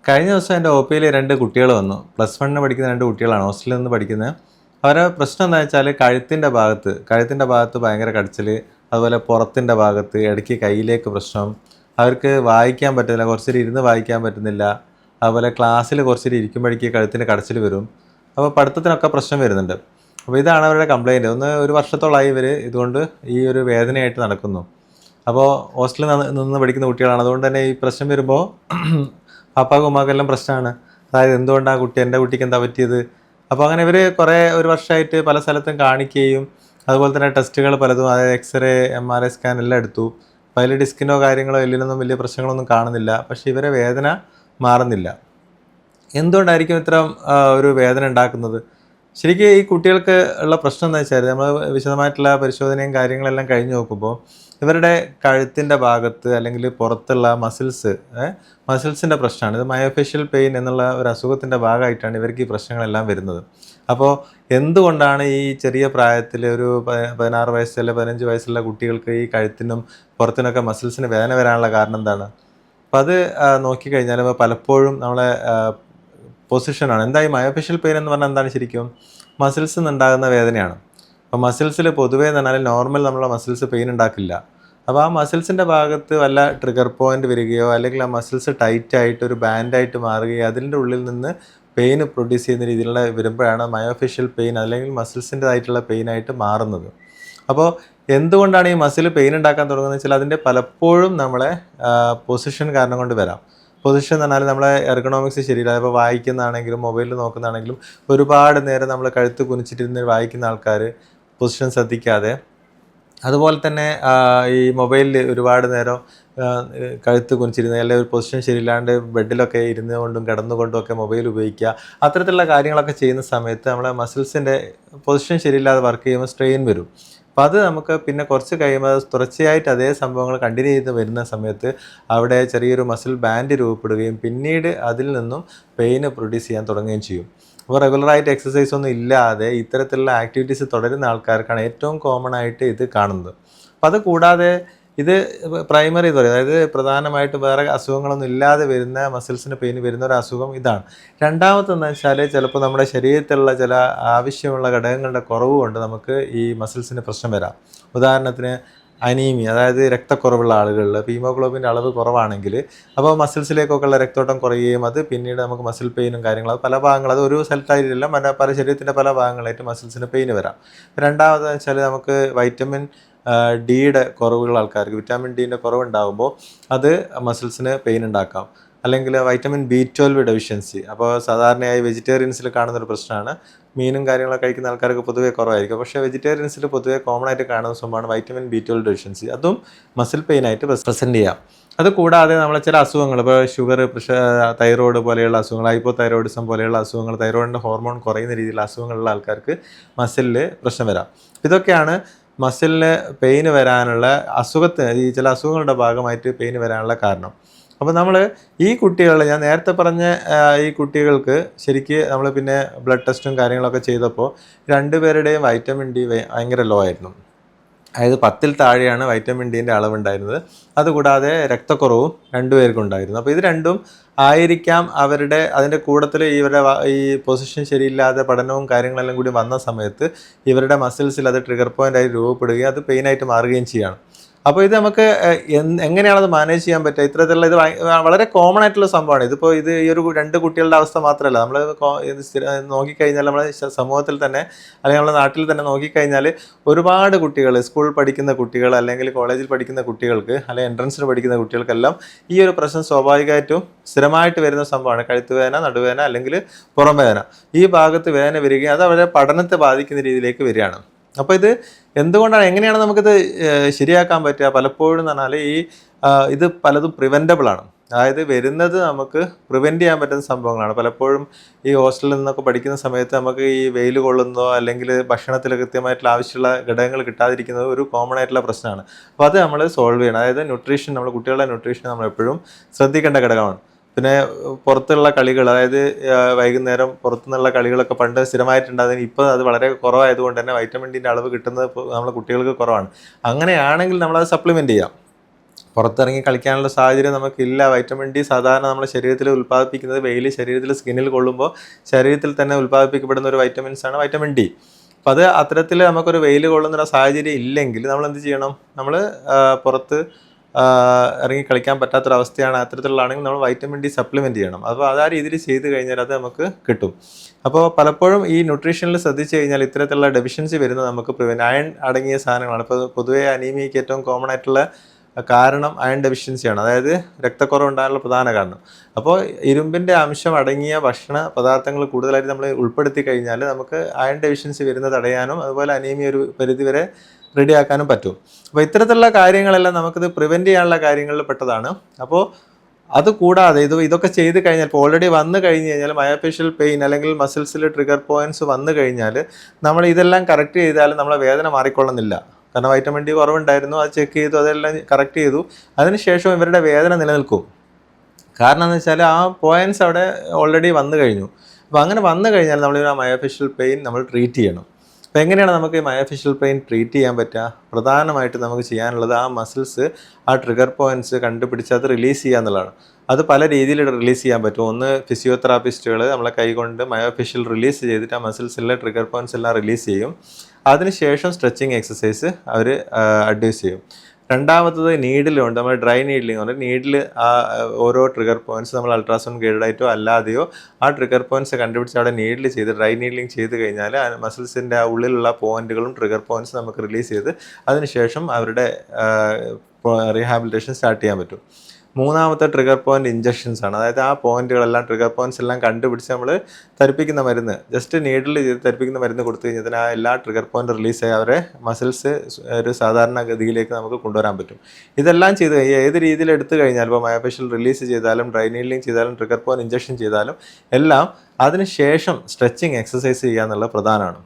കഴിഞ്ഞ ദിവസം എൻ്റെ ഒ പിയിൽ 2 കുട്ടികൾ വന്നു. +1 പഠിക്കുന്ന 2 കുട്ടികളാണ് ഹോസ്റ്റലിൽ നിന്ന് പഠിക്കുന്നത്. അവരെ പ്രശ്നം എന്താ വെച്ചാൽ കഴുത്തിൻ്റെ ഭാഗത്ത് ഭയങ്കര കടച്ചിൽ, അതുപോലെ പുറത്തിൻ്റെ ഭാഗത്ത് ഇടയ്ക്ക് കയ്യിലേക്ക് പ്രശ്നം. അവർക്ക് വായിക്കാൻ പറ്റുന്നില്ല, കുറച്ചേരം ഇരുന്ന് വായിക്കാൻ പറ്റുന്നില്ല. അതുപോലെ ക്ലാസ്സിൽ കുറച്ചേരം ഇരിക്കുമ്പോഴേക്ക് കഴുത്തിന് കടച്ചിൽ വരും. അപ്പോൾ പഠിത്തത്തിനൊക്കെ പ്രശ്നം വരുന്നുണ്ട്. അപ്പോൾ ഇതാണ് അവരുടെ കംപ്ലയിൻറ്റ്. ഒരു വർഷത്തോളമായി ഇവർ ഇതുകൊണ്ട് ഈ ഒരു വേദനയായിട്ട് നടക്കുന്നു. അപ്പോൾ ഹോസ്റ്റലിൽ നിന്ന് പഠിക്കുന്ന കുട്ടികളാണ്. അതുകൊണ്ട് തന്നെ ഈ പ്രശ്നം വരുമ്പോൾ പാപ്പാക്കും ഉമ്മാക്കെല്ലാം പ്രശ്നമാണ്. അതായത് എന്തുകൊണ്ടാണ് എൻ്റെ കുട്ടിക്ക് എന്താ പറ്റിയത്. അപ്പോൾ അങ്ങനെ ഇവർ ഒരു വർഷമായിട്ട് പല സ്ഥലത്തും കാണിക്കുകയും അതുപോലെ തന്നെ ടെസ്റ്റുകൾ പലതും, അതായത് എക്സ്റേ, MRI സ്കാൻ എല്ലാം എടുത്തു. അപ്പോൾ അതിൽ ഡിസ്കിനോ കാര്യങ്ങളോ എല്ലിനൊന്നും വലിയ പ്രശ്നങ്ങളൊന്നും കാണുന്നില്ല. പക്ഷേ ഇവരെ വേദന മാറുന്നില്ല. എന്തുകൊണ്ടായിരിക്കും ഇത്തരം ഒരു വേദന ഉണ്ടാക്കുന്നത്? ശരിക്കും ഈ കുട്ടികൾക്ക് ഉള്ള പ്രശ്നം എന്താ വെച്ചാൽ, നമ്മൾ വിശദമായിട്ടുള്ള പരിശോധനയും കാര്യങ്ങളെല്ലാം കഴിഞ്ഞ് നോക്കുമ്പോൾ ഇവരുടെ കഴുത്തിൻ്റെ ഭാഗത്ത് അല്ലെങ്കിൽ പുറത്തുള്ള മസിൽസിൻ്റെ പ്രശ്നമാണ്. ഇത് മയോഫേഷ്യൽ പെയിൻ എന്നുള്ള ഒരു അസുഖത്തിൻ്റെ ഭാഗമായിട്ടാണ് ഇവർക്ക് ഈ പ്രശ്നങ്ങളെല്ലാം വരുന്നത്. അപ്പോൾ എന്തുകൊണ്ടാണ് ഈ ചെറിയ പ്രായത്തിൽ ഒരു 16 വയസ്സ് അല്ലെങ്കിൽ 15 വയസ്സുള്ള കുട്ടികൾക്ക് ഈ കഴുത്തിനും പുറത്തിനൊക്കെ മസിൽസിന് വേദന വരാനുള്ള കാരണം എന്താണ്? അപ്പോൾ അത് നോക്കിക്കഴിഞ്ഞാൽ പലപ്പോഴും നമ്മളെ പൊസിഷനാണ്. എന്താ ഈ മയോഫേഷ്യൽ പെയിൻ എന്ന് പറഞ്ഞാൽ എന്താണ്? ശരിക്കും മസിൽസിൽ നിന്നുണ്ടാകുന്ന വേദനയാണ്. അപ്പോൾ മസിൽസിൽ പൊതുവേ എന്ന് പറഞ്ഞാൽ നോർമൽ നമ്മളെ മസിൽസ് പെയിൻ ഉണ്ടാക്കില്ല. അപ്പോൾ ആ മസിൽസിൻ്റെ ഭാഗത്ത് വല്ല ട്രിഗർ പോയിൻ്റ് വരികയോ അല്ലെങ്കിൽ ആ മസിൽസ് ടൈറ്റായിട്ട് ഒരു ബാൻഡായിട്ട് മാറുകയോ അതിൻ്റെ ഉള്ളിൽ നിന്ന് പെയിൻ പ്രൊഡ്യൂസ് ചെയ്യുന്ന രീതിയിലുള്ള വരുമ്പോഴാണ് മയോഫേഷ്യൽ പെയിൻ അല്ലെങ്കിൽ മസിൽസിൻ്റെതായിട്ടുള്ള പെയിനായിട്ട് മാറുന്നത്. അപ്പോൾ എന്തുകൊണ്ടാണ് ഈ മസിൽ പെയിൻ ഉണ്ടാക്കാൻ തുടങ്ങുന്നത് വെച്ചാൽ അതിൻ്റെ പലപ്പോഴും നമ്മളെ പൊസിഷൻ കാരണം കൊണ്ട് വരാം. പൊസിഷൻ എന്ന് പറഞ്ഞാൽ നമ്മളെ എർഗണോമിക്സ് ശരിയില്ല. ഇപ്പോൾ വായിക്കുന്നതാണെങ്കിലും മൊബൈലിൽ നോക്കുന്നതാണെങ്കിലും ഒരുപാട് നേരം നമ്മൾ കഴുത്ത് കുനിച്ചിട്ടിരുന്ന് വായിക്കുന്ന ആൾക്കാർ പൊസിഷൻ ശ്രദ്ധിക്കാതെ, അതുപോലെ തന്നെ ഈ മൊബൈലിൽ ഒരുപാട് നേരം കഴുത്ത് കുനിച്ചിരുന്ന് അല്ലെങ്കിൽ ഒരു പൊസിഷൻ ശരിയില്ലാണ്ട് ബെഡിലൊക്കെ ഇരുന്ന് കൊണ്ടും കിടന്നുകൊണ്ടും ഒക്കെ മൊബൈൽ ഉപയോഗിക്കുക, അത്തരത്തിലുള്ള കാര്യങ്ങളൊക്കെ ചെയ്യുന്ന സമയത്ത് നമ്മളെ മസിൽസിൻ്റെ പൊസിഷൻ ശരിയില്ലാതെ വർക്ക് ചെയ്യുമ്പോൾ സ്ട്രെയിൻ വരും. അപ്പോൾ അത് നമുക്ക് പിന്നെ കുറച്ച് കഴിയുമ്പോൾ തുടർച്ചയായിട്ട് അതേ സംഭവങ്ങൾ കണ്ടിന്യൂ ചെയ്ത് വരുന്ന സമയത്ത് അവിടെ ചെറിയൊരു മസിൽ ബാൻഡ് രൂപപ്പെടുകയും പിന്നീട് അതിൽ നിന്നും പെയിന് പ്രൊഡ്യൂസ് ചെയ്യാൻ തുടങ്ങുകയും ചെയ്യും. അപ്പോൾ റെഗുലറായിട്ട് എക്സസൈസ് ഒന്നും ഇല്ലാതെ ഇത്തരത്തിലുള്ള ആക്ടിവിറ്റീസ് തുടരുന്ന ആൾക്കാർക്കാണ് ഏറ്റവും കോമൺ ആയിട്ട് ഇത് കാണുന്നത്. അപ്പോൾ അത് കൂടാതെ ഇത് പ്രൈമറി എന്ന് പറയും, അതായത് പ്രധാനമായിട്ട് വേറെ അസുഖങ്ങളൊന്നും ഇല്ലാതെ വരുന്ന മസിൽസിന് പെയിൻ വരുന്ന ഒരു അസുഖം ഇതാണ്. രണ്ടാമത്തെന്ന് വെച്ചാൽ ചിലപ്പോൾ നമ്മുടെ ശരീരത്തിലുള്ള ചില ആവശ്യമുള്ള ഘടകങ്ങളുടെ കുറവ് കൊണ്ട് നമുക്ക് ഈ മസിൽസിന് പ്രശ്നം വരാം. ഉദാഹരണത്തിന് അനീമിയ, അതായത് രക്തക്കുറവുള്ള ആളുകളിൽ ഹീമോഗ്ലോബിൻ്റെ അളവ് കുറവാണെങ്കിൽ അപ്പോൾ മസിൽസിലേക്കൊക്കെയുള്ള രക്തോട്ടം കുറയുകയും അത് പിന്നീട് നമുക്ക് മസിൽ പെയിനും കാര്യങ്ങളും അത് പല ഭാഗങ്ങൾ, അത് ഒരു സ്ഥലത്തായിട്ടില്ല, പല ശരീരത്തിൻ്റെ പല ഭാഗങ്ങളായിട്ട് മസിൽസിന് പെയിൻ വരാം. രണ്ടാമതെന്ന് വെച്ചാൽ നമുക്ക് വൈറ്റമിൻ ഡിയുടെ കുറവുള്ള ആൾക്കാർക്ക് വിറ്റാമിൻ ഡിൻ്റെ കുറവുണ്ടാകുമ്പോൾ അത് മസിൽസിന് പെയിൻ ഉണ്ടാക്കാം. അല്ലെങ്കിൽ വൈറ്റമിൻ B12 ഡെഫിഷ്യൻസി, അപ്പോൾ സാധാരണയായി വെജിറ്റേറിയൻസിൽ കാണുന്നൊരു പ്രശ്നമാണ്. മീനും കാര്യങ്ങളൊക്കെ കഴിക്കുന്ന ആൾക്കാർക്ക് പൊതുവേ കുറവായിരിക്കും. പക്ഷേ വെജിറ്റേറിയൻസിൽ പൊതുവേ കോമൺ ആയിട്ട് കാണുന്ന സംഭവമാണ് വൈറ്റമിൻ B12 ഡെഫിഷ്യൻസി. അതും മസിൽ പെയിനായിട്ട് പ്രസൻറ്റ് ചെയ്യാം. അത് കൂടാതെ നമ്മളെ ചില അസുഖങ്ങൾ, ഇപ്പോൾ ഷുഗർ, പ്രഷർ, തൈറോയ്ഡ് പോലെയുള്ള അസുഖങ്ങൾ, ഹൈപ്പോതൈറോയിഡിസം പോലെയുള്ള അസുഖങ്ങൾ, തൈറോയിഡിൻ്റെ ഹോർമോൺ കുറയുന്ന രീതിയിലുള്ള അസുഖങ്ങളുള്ള ആൾക്കാർക്ക് മസിലിൽ പ്രശ്നം വരാം. ഇതൊക്കെയാണ് മസിലിന് പെയിന് വരാനുള്ള ഈ ചില അസുഖങ്ങളുടെ ഭാഗമായിട്ട് പെയിന് വരാനുള്ള കാരണം. അപ്പോൾ നമ്മൾ ഈ കുട്ടികളെ, ഞാൻ നേരത്തെ പറഞ്ഞ ഈ കുട്ടികൾക്ക് ശരിക്ക് നമ്മൾ പിന്നെ ബ്ലഡ് ടെസ്റ്റും കാര്യങ്ങളൊക്കെ ചെയ്തപ്പോൾ 2 പേരുടെയും വൈറ്റമിൻ ഡി ഭയങ്കര ലോ ആയിരുന്നു. അതായത് 10ൽ താഴെയാണ് വൈറ്റമിൻ ഡിൻ്റെ അളവുണ്ടായിരുന്നത്. അതുകൂടാതെ രക്തക്കുറവും 2 പേർക്കും ഉണ്ടായിരുന്നു. അപ്പോൾ ഇത് രണ്ടും ആയിരിക്കാം അതിൻ്റെ കൂട്ടത്തിൽ ഈ പൊസിഷൻ ശരിയില്ലാതെ പഠനവും കാര്യങ്ങളെല്ലാം കൂടി വന്ന സമയത്ത് ഇവരുടെ മസിൽസിൽ അത് ട്രിഗർ പോയിൻ്റായി രൂപപ്പെടുകയും അത് പെയിനായിട്ട് മാറുകയും ചെയ്യുകയാണ്. അപ്പോൾ ഇത് നമുക്ക് എങ്ങനെയാണത് മാനേജ് ചെയ്യാൻ പറ്റുക? ഇത്തരത്തിലുള്ള ഇത് വളരെ കോമൺ ആയിട്ടുള്ള സംഭവമാണ്. ഇത് ഈ ഒരു 2 കുട്ടികളുടെ അവസ്ഥ മാത്രമല്ല, നമ്മൾ നോക്കിക്കഴിഞ്ഞാൽ നമ്മുടെ സമൂഹത്തിൽ തന്നെ അല്ലെങ്കിൽ നമ്മുടെ നാട്ടിൽ തന്നെ നോക്കിക്കഴിഞ്ഞാൽ ഒരുപാട് കുട്ടികൾ, സ്കൂളിൽ പഠിക്കുന്ന കുട്ടികൾ അല്ലെങ്കിൽ കോളേജിൽ പഠിക്കുന്ന കുട്ടികൾക്ക് അല്ലെങ്കിൽ എൻട്രൻസിന് പഠിക്കുന്ന കുട്ടികൾക്കെല്ലാം ഈ ഒരു പ്രശ്നം സ്വാഭാവികമായിട്ടും സ്ഥിരമായിട്ട് വരുന്ന സംഭവമാണ്. കഴുത്ത് വേദന, നടുവേദന അല്ലെങ്കിൽ പുറം വേദന, ഈ ഭാഗത്ത് വേദന വരികയും അത് അവരെ പഠനത്തെ ബാധിക്കുന്ന രീതിയിലേക്ക് വരികയാണ്. അപ്പോൾ ഇത് എന്തുകൊണ്ടാണ്, എങ്ങനെയാണ് നമുക്കിത് ശരിയാക്കാൻ പറ്റുക? പലപ്പോഴും എന്ന് പറഞ്ഞാൽ ഇത് പലതും പ്രിവെൻറ്റബിൾ ആണ്. അതായത് വരുന്നത് നമുക്ക് പ്രിവെൻറ്റ് ചെയ്യാൻ പറ്റുന്ന സംഭവങ്ങളാണ്. പലപ്പോഴും ഈ ഹോസ്റ്റലിൽ നിന്നൊക്കെ പഠിക്കുന്ന സമയത്ത് നമുക്ക് ഈ വെയിൽ കൊള്ളുന്നതോ അല്ലെങ്കിൽ ഭക്ഷണത്തിൽ കൃത്യമായിട്ടുള്ള ആവശ്യമുള്ള ഘടകങ്ങൾ കിട്ടാതിരിക്കുന്നത് ഒരു കോമൺ ആയിട്ടുള്ള പ്രശ്നമാണ്. അപ്പോൾ അത് നമ്മൾ സോൾവ് ചെയ്യണം. അതായത് ന്യൂട്രീഷൻ, നമ്മൾ കുട്ടികളുടെ ന്യൂട്രീഷൻ നമ്മൾ എപ്പോഴും ശ്രദ്ധിക്കേണ്ട ഘടകമാണ്. പിന്നെ പുറത്തുള്ള കളികൾ, അതായത് വൈകുന്നേരം പുറത്തുനിന്നുള്ള കളികളൊക്കെ പണ്ട് സ്ഥിരമായിട്ടുണ്ടാകും. ഇപ്പോൾ അത് വളരെ കുറവായതുകൊണ്ട് തന്നെ വൈറ്റമിൻ ഡിൻ്റെ അളവ് കിട്ടുന്നത് നമ്മുടെ കുട്ടികൾക്ക് കുറവാണ്. അങ്ങനെയാണെങ്കിൽ നമ്മളത് സപ്ലിമെൻറ്റ് ചെയ്യാം. പുറത്തിറങ്ങി കളിക്കാനുള്ള സാഹചര്യം നമുക്കില്ല. വൈറ്റമിൻ ഡി സാധാരണ നമ്മുടെ ശരീരത്തിൽ ഉൽപ്പാദിപ്പിക്കുന്നത് വെയിൽ ശരീരത്തിൽ സ്കിന്നിൽ കൊള്ളുമ്പോൾ ശരീരത്തിൽ തന്നെ ഉൽപ്പാദിപ്പിക്കപ്പെടുന്ന ഒരു വൈറ്റമിൻസാണ് വൈറ്റമിൻ ഡി. അപ്പോൾ അത് അത്തരത്തിൽ നമുക്കൊരു വെയിൽ കൊള്ളുന്നൊരു സാഹചര്യം ഇല്ലെങ്കിൽ നമ്മൾ എന്ത് ചെയ്യണം? നമ്മൾ പുറത്ത് ഇറങ്ങി കളിക്കാൻ പറ്റാത്തൊരവസ്ഥയാണ് അത്തരത്തിലുള്ളതാണെങ്കിൽ നമ്മൾ വൈറ്റമിൻ ഡി സപ്ലിമെൻറ്റ് ചെയ്യണം. അപ്പോൾ അത് ആ രീതിയിൽ ചെയ്ത് കഴിഞ്ഞാൽ അത് നമുക്ക് കിട്ടും. അപ്പോൾ പലപ്പോഴും ഈ ന്യൂട്രീഷനിൽ ശ്രദ്ധിച്ചു കഴിഞ്ഞാൽ ഇത്തരത്തിലുള്ള ഡെഫിഷ്യൻസി വരുന്നത് നമുക്ക് അയൺ അടങ്ങിയ സാധനങ്ങളാണ്. ഇപ്പോൾ പൊതുവേ അനീമിയയ്ക്ക് ഏറ്റവും കോമൺ ആയിട്ടുള്ള കാരണം അയൺ ഡെഫിഷ്യൻസിയാണ്, അതായത് രക്തക്കുറവ് ഉണ്ടാകാനുള്ള പ്രധാന കാരണം. അപ്പോൾ ഇരുമ്പിൻ്റെ അംശം അടങ്ങിയ ഭക്ഷണ പദാർത്ഥങ്ങൾ കൂടുതലായിട്ട് നമ്മൾ ഉൾപ്പെടുത്തി കഴിഞ്ഞാൽ നമുക്ക് അയൺ ഡെഫിഷ്യൻസി വരുന്നത് തടയാനും അതുപോലെ അനീമിയ ഒരു പരിധിവരെ റെഡിയാക്കാനും പറ്റും. അപ്പോൾ ഇത്തരത്തിലുള്ള കാര്യങ്ങളെല്ലാം നമുക്കിത് പ്രിവെൻറ്റ് ചെയ്യാനുള്ള കാര്യങ്ങളിൽ പെട്ടതാണ്. അപ്പോൾ അത് കൂടാതെ ഇതൊക്കെ ചെയ്ത് കഴിഞ്ഞാൽ, ഇപ്പോൾ ഓൾറെഡി വന്നു കഴിഞ്ഞ് കഴിഞ്ഞാൽ മയോഫേഷ്യൽ പെയിൻ അല്ലെങ്കിൽ മസിൽസിൽ ട്രിഗർ പോയിൻറ്റ്സ് വന്നു കഴിഞ്ഞാൽ നമ്മൾ ഇതെല്ലാം കറക്റ്റ് ചെയ്താൽ നമ്മളെ വേദന മാറിക്കൊള്ളുന്നില്ല. കാരണം വൈറ്റമിൻ ഡി കുറവുണ്ടായിരുന്നു, അത് ചെക്ക് ചെയ്തു, അതെല്ലാം കറക്റ്റ് ചെയ്തു, അതിനുശേഷം ഇവരുടെ വേദന നിലനിൽക്കും. കാരണം എന്ന് വെച്ചാൽ ആ പോയിൻറ്റ്സ് അവിടെ ഓൾറെഡി വന്നു കഴിഞ്ഞു. അപ്പോൾ അങ്ങനെ വന്നു കഴിഞ്ഞാൽ നമ്മൾ ആ മയോഫേഷ്യൽ പെയിൻ നമ്മൾ ട്രീറ്റ് ചെയ്യണം. അപ്പോൾ എങ്ങനെയാണ് നമുക്ക് ഈ മയോഫേഷ്യൽ പെയിൻ ട്രീറ്റ് ചെയ്യാൻ പറ്റുക? പ്രധാനമായിട്ട് നമുക്ക് ചെയ്യാനുള്ളത് ആ മസിൽസ്, ആ ട്രിഗർ പോയിൻറ്റ്സ് കണ്ടുപിടിച്ച് അത് റിലീസ് ചെയ്യുക എന്നുള്ളതാണ്. അത് പല രീതിയിൽ റിലീസ് ചെയ്യാൻ പറ്റും. ഒന്ന്, ഫിസിയോതെറാപ്പിസ്റ്റുകൾ നമ്മളെ കൈകൊണ്ട് മയോഫേഷ്യൽ റിലീസ് ചെയ്തിട്ട് ആ മസിൽസിലെ ട്രിഗർ പോയിൻറ്റ്സ് എല്ലാം റിലീസ് ചെയ്യും. അതിനുശേഷം സ്ട്രെച്ചിങ് എക്സസൈസ് അവർ അഡ്വൈസ് ചെയ്യും. രണ്ടാമത്തത് നീഡിലുണ്ട്. നമ്മൾ ഡ്രൈ നീഡിലിംഗ് പറഞ്ഞാൽ നീഡിൽ ആ ഓരോ ട്രിഗർ പോയിൻറ്റ്സ് നമ്മൾ അൾട്രാസൗണ്ട് ഗൈഡായിട്ടോ അല്ലാതെയോ ആ ട്രിഗർ പോയിൻറ്റ്സ് കണ്ടുപിടിച്ച് അവിടെ നീഡിൽ ചെയ്ത് ഡ്രൈ നീഡിലിംഗ് ചെയ്ത് കഴിഞ്ഞാൽ ആ മസിൽസിൻ്റെ ആ ഉള്ളിലുള്ള പോയിൻറ്റുകളും ട്രിഗർ പോയിൻറ്റ്സ് നമുക്ക് റിലീസ് ചെയ്ത് അതിനുശേഷം അവരുടെ റീഹാബിലിറ്റേഷൻ സ്റ്റാർട്ട് ചെയ്യാൻ പറ്റും. മൂന്നാമത്തെ ട്രിഗർ പോയിൻറ്റ് ഇഞ്ചക്ഷൻസ് ആണ്. അതായത് ആ പോയിൻറ്റുകളെല്ലാം ട്രിഗർ പോയിൻറ്റ്സ് എല്ലാം കണ്ടുപിടിച്ച് നമ്മൾ തരിപ്പിക്കുന്ന മരുന്ന്, ജസ്റ്റ് നീഡിൽ ചെയ്ത് തരിപ്പിക്കുന്ന മരുന്ന് കൊടുത്തു കഴിഞ്ഞാൽ ആ എല്ലാ ട്രിഗർ പോയിൻറ്റ് റിലീസായി അവരെ മസിൽസ് ഒരു സാധാരണ ഗതിയിലേക്ക് നമുക്ക് കൊണ്ടുവരാൻ പറ്റും. ഇതെല്ലാം ചെയ്ത് ഏത് രീതിയിൽ എടുത്തു കഴിഞ്ഞാൽ, ഇപ്പോൾ മയോഫേഷ്യൽ റിലീസ് ചെയ്താലും ഡ്രൈ നീഡ്ലിംഗ് ചെയ്താലും ട്രിഗർ പോയിൻറ്റ് ഇഞ്ചക്ഷൻ ചെയ്താലും എല്ലാം അതിനുശേഷം സ്ട്രെച്ചിങ് എക്സസൈസ് ചെയ്യുക എന്നുള്ളത് പ്രധാനമാണ്.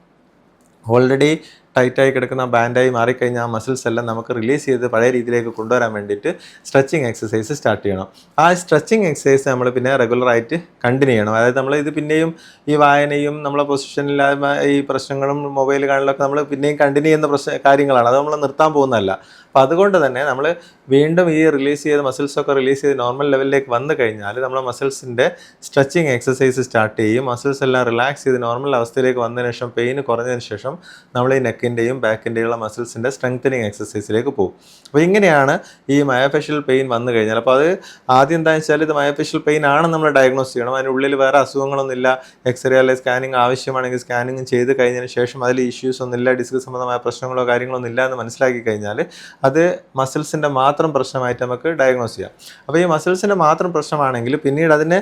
ഓൾറെഡി ടൈറ്റായി കിടക്കുന്ന ബാൻഡായി മാറിക്കഴിഞ്ഞാൽ ആ മസിൽസ് എല്ലാം നമുക്ക് റിലീസ് ചെയ്ത് പഴയ രീതിയിലേക്ക് കൊണ്ടുവരാൻ വേണ്ടിയിട്ട് സ്ട്രെച്ചിങ് എക്സസൈസ് സ്റ്റാർട്ട് ചെയ്യണം. ആ സ്ട്രെച്ചിങ് എക്സസൈസ് നമ്മൾ പിന്നെ റെഗുലറായിട്ട് കണ്ടിന്യൂ ചെയ്യണം. അതായത് നമ്മൾ ഇത് പിന്നെയും ഈ വായനയും നമ്മളെ പൊസിഷനില്ലായ്മ ഈ പ്രശ്നങ്ങളും മൊബൈൽ കാണലൊക്കെ നമ്മൾ പിന്നെയും കണ്ടിന്യൂ ചെയ്യുന്ന കാര്യങ്ങളാണ്. അത് നമ്മൾ നിർത്താൻ പോകുന്നതല്ല. അപ്പോൾ അതുകൊണ്ട് തന്നെ നമ്മൾ വീണ്ടും ഈ റിലീസ് ചെയ്ത് മസിൽസൊക്കെ റിലീസ് ചെയ്ത് നോർമൽ ലെവലിലേക്ക് വന്നു കഴിഞ്ഞാൽ നമ്മൾ മസിൽസിൻ്റെ സ്ട്രെച്ചിങ് എക്സസൈസ് സ്റ്റാർട്ട് ചെയ്യും. മസിൽസ് എല്ലാം റിലാക്സ് ചെയ്ത് നോർമൽ അവസ്ഥയിലേക്ക് വന്നതിന് ശേഷം, പെയിൻ കുറഞ്ഞതിന് ശേഷം നമ്മൾ ഈ നെക്കിൻ്റെയും ബാക്കിൻ്റെയും ഉള്ള മസിൽസിൻ്റെ സ്ട്രെങ്തനിങ് എക്സസൈസിലേക്ക് പോകും. അപ്പോൾ ഇങ്ങനെയാണ് ഈ മയോഫേഷ്യൽ പെയിൻ വന്നു കഴിഞ്ഞാൽ. അപ്പോൾ അത് ആദ്യം എന്താണെന്ന് വെച്ചാൽ ഇത് മയോഫേഷ്യൽ പെയിൻ ആണെന്ന് നമ്മൾ ഡയഗ്നോസ് ചെയ്യണം. അതിനുള്ളിൽ വേറെ അസുഖങ്ങളൊന്നുമില്ല, എക്സ്റേ അല്ലെങ്കിൽ സ്കാനിങ് ആവശ്യമാണെങ്കിൽ സ്കാനിങ് ചെയ്ത് കഴിഞ്ഞതിന് ശേഷം അതിൽ ഇഷ്യൂസ് ഒന്നുമില്ല, ഡിസ്ക് സംബന്ധമായ പ്രശ്നങ്ങളോ കാര്യങ്ങളോ ഒന്നും ഇല്ല എന്ന് മനസ്സിലാക്കി കഴിഞ്ഞാൽ അത് മസിൽസിൻ്റെ മാത്രം പ്രശ്നമായിട്ട് നമുക്ക് ഡയഗ്നോസ് ചെയ്യാം. അപ്പോൾ ഈ മസിൽസിൻ്റെ മാത്രം പ്രശ്നമാണെങ്കിൽ പിന്നീട് അതിന്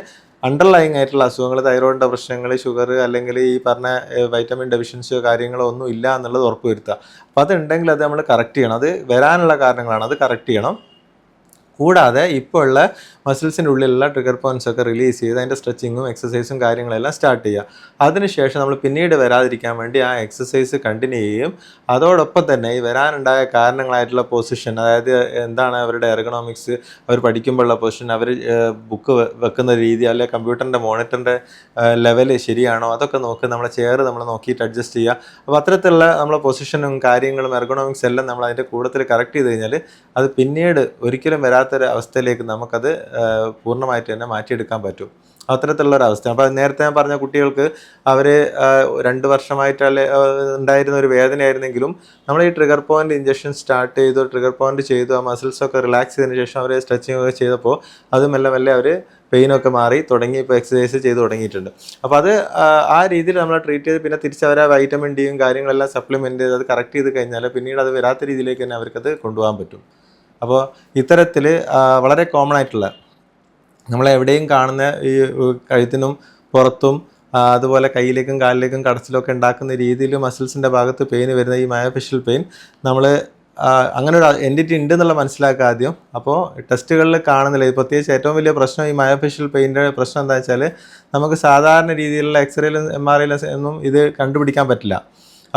അണ്ടർലൈങ് ആയിട്ടുള്ള അസുഖങ്ങൾ, തൈറോയിഡിൻ്റെ പ്രശ്നങ്ങൾ, ഷുഗർ അല്ലെങ്കിൽ ഈ പറഞ്ഞ വൈറ്റമിൻ ഡെഫിഷ്യൻസിയോ കാര്യങ്ങളോ ഒന്നും ഇല്ല എന്നുള്ളത് ഉറപ്പുവരുത്തുക. അപ്പോൾ അതുണ്ടെങ്കിൽ അത് നമ്മൾ കറക്റ്റ് ചെയ്യണം. അത് വരാനുള്ള കാരണങ്ങളാണ്, അത് കറക്റ്റ് ചെയ്യണം. കൂടാതെ ഇപ്പോൾ ഉള്ള മസിൽസിൻ്റെ ഉള്ളിലുള്ള ട്രിഗർ പോയിൻറ്റ്സ് ഒക്കെ റിലീസ് ചെയ്ത് അതിൻ്റെ സ്ട്രെച്ചിങ്ങും എക്സസൈസും കാര്യങ്ങളെല്ലാം സ്റ്റാർട്ട് ചെയ്യുക. അതിനുശേഷം നമ്മൾ പിന്നീട് വരാതിരിക്കാൻ വേണ്ടി ആ എക്സസൈസ് കണ്ടിന്യൂ ചെയ്യും. അതോടൊപ്പം തന്നെ ഈ വരാനുണ്ടായ കാരണങ്ങളായിട്ടുള്ള പൊസിഷൻ, അതായത് എന്താണ് അവരുടെ എർഗണോമിക്സ്, അവർ പഠിക്കുമ്പോഴുള്ള പൊസിഷൻ, അവർ ബുക്ക് വെക്കുന്ന രീതി, അല്ലെങ്കിൽ കമ്പ്യൂട്ടറിൻ്റെ മോണിറ്ററിൻ്റെ ലെവൽ ശരിയാണോ, അതൊക്കെ നോക്കി നമ്മളെ ചെയർ നമ്മൾ നോക്കിയിട്ട് അഡ്ജസ്റ്റ് ചെയ്യുക. അപ്പോൾ അത്തരത്തിലുള്ള നമ്മളെ പൊസിഷനും കാര്യങ്ങളും എർഗണോമിക്സ് എല്ലാം നമ്മൾ അതിൻ്റെ കൂട്ടത്തിൽ കറക്റ്റ് ചെയ്ത് കഴിഞ്ഞാൽ അത് പിന്നീട് ഒരിക്കലും വരാത്തൊരു അവസ്ഥയിലേക്ക് നമുക്കത് പൂർണ്ണമായിട്ട് തന്നെ മാറ്റിയെടുക്കാൻ പറ്റും. അത്തരത്തിലുള്ളൊരവസ്ഥ. അപ്പോൾ നേരത്തെ ഞാൻ പറഞ്ഞ കുട്ടികൾക്ക് അവർ 2 വർഷമായിട്ട് ഉണ്ടായിരുന്ന ഒരു വേദനയായിരുന്നെങ്കിലും നമ്മൾ ഈ ട്രിഗർ പോയിൻ്റ് ഇഞ്ചക്ഷൻ സ്റ്റാർട്ട് ചെയ്തു, ട്രിഗർ പോയിൻ്റ് ചെയ്തു, ആ മസിൽസൊക്കെ റിലാക്സ് ചെയ്തതിന് ശേഷം അവർ സ്ട്രെച്ചിങ് ഒക്കെ ചെയ്തപ്പോൾ അത് മെല്ലെ മെല്ലെ അവർ പെയിനൊക്കെ മാറി തുടങ്ങി, ഇപ്പോൾ എക്സസൈസ് ചെയ്ത് തുടങ്ങിയിട്ടുണ്ട്. അപ്പോൾ അത് ആ രീതിയിൽ നമ്മൾ ട്രീറ്റ് ചെയ്ത് പിന്നെ തിരിച്ചവരെ വൈറ്റമിൻ ഡിയും കാര്യങ്ങളെല്ലാം സപ്ലിമെൻറ്റ് ചെയ്ത് അത് കറക്റ്റ് ചെയ്ത് കഴിഞ്ഞാൽ പിന്നീട് അത് വരാത്ത രീതിയിലേക്ക് തന്നെ അവർക്കത് കൊണ്ടുപോകാൻ പറ്റും. അപ്പോൾ ഇത്തരത്തിൽ വളരെ കോമൺ ആയിട്ടുള്ള നമ്മളെവിടെയും കാണുന്ന ഈ കഴുത്തിനും പുറത്തും അതുപോലെ കയ്യിലേക്കും കാലിലേക്കും കടച്ചിലൊക്കെ ഉണ്ടാക്കുന്ന രീതിയിൽ മസിൽസിൻ്റെ ഭാഗത്ത് പെയിൻ വരുന്ന ഈ മയോഫേഷ്യൽ പെയിൻ നമ്മൾ അങ്ങനെ ഒരു എൻറ്റിറ്റി ഉണ്ട് എന്നുള്ള മനസ്സിലാക്കുക ആദ്യം. അപ്പോൾ ടെസ്റ്റുകളിൽ കാണുന്നില്ല. പ്രത്യേകിച്ച് ഏറ്റവും വലിയ പ്രശ്നം ഈ മയോഫേഷ്യൽ പെയിൻ്റെ പ്രശ്നം എന്താ വെച്ചാൽ നമുക്ക് സാധാരണ രീതിയിലുള്ള എക്സ്റേയിലും MRIയിലും ഒന്നും ഇത് കണ്ടുപിടിക്കാൻ പറ്റില്ല.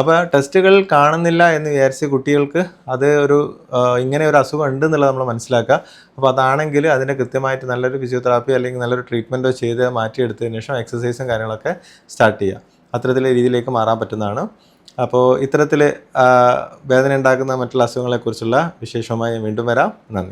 അപ്പോൾ ടെസ്റ്റുകൾ കാണുന്നില്ല എന്ന് വിചാരിച്ച് കുട്ടികൾക്ക് അത് ഇങ്ങനെ ഒരു അസുഖം ഉണ്ട് എന്നുള്ളത് നമ്മൾ മനസ്സിലാക്കുക. അപ്പോൾ അതാണെങ്കിൽ അതിന് കൃത്യമായിട്ട് നല്ലൊരു ഫിസിയോതെറാപ്പി അല്ലെങ്കിൽ നല്ലൊരു ട്രീറ്റ്മെൻറ്റോ ചെയ്ത് മാറ്റിയെടുത്തതിന് ശേഷം എക്സസൈസും കാര്യങ്ങളൊക്കെ സ്റ്റാർട്ട് ചെയ്യുക. അത്തരത്തിലുള്ള രീതിയിലേക്ക് മാറാൻ പറ്റുന്നതാണ്. അപ്പോൾ ഇത്തരത്തിൽ വേദന ഉണ്ടാക്കുന്ന മറ്റുള്ള അസുഖങ്ങളെക്കുറിച്ചുള്ള വിശേഷമായി വീണ്ടും വരാം. നന്ദി.